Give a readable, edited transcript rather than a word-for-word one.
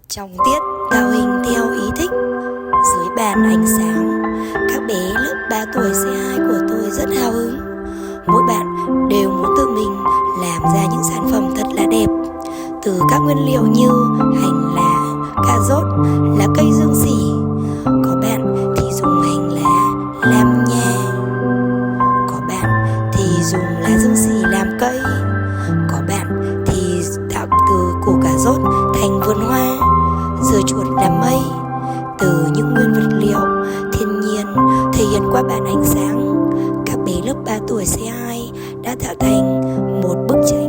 Trong tiết tạo hình theo ý thích, dưới bàn ánh sáng, các bé lớp 3 tuổi C2 của tôi rất hào hứng. Mỗi bạn đều muốn tự mình làm ra những sản phẩm thật là đẹp, từ các nguyên liệu như hành lá, cà rốt, lá cây dương sỉ. Có bạn thì dùng hành lá làm nhà, có bạn thì dùng lá dương sỉ làm cây, có bạn thì tạo từ củ cà rốt thành vườn hoa, dưa chuột làm mây. Từ những nguyên vật liệu thiên nhiên thể hiện qua bản ánh sáng, các bé lớp 3 tuổi C2 đã tạo thành một bức tranh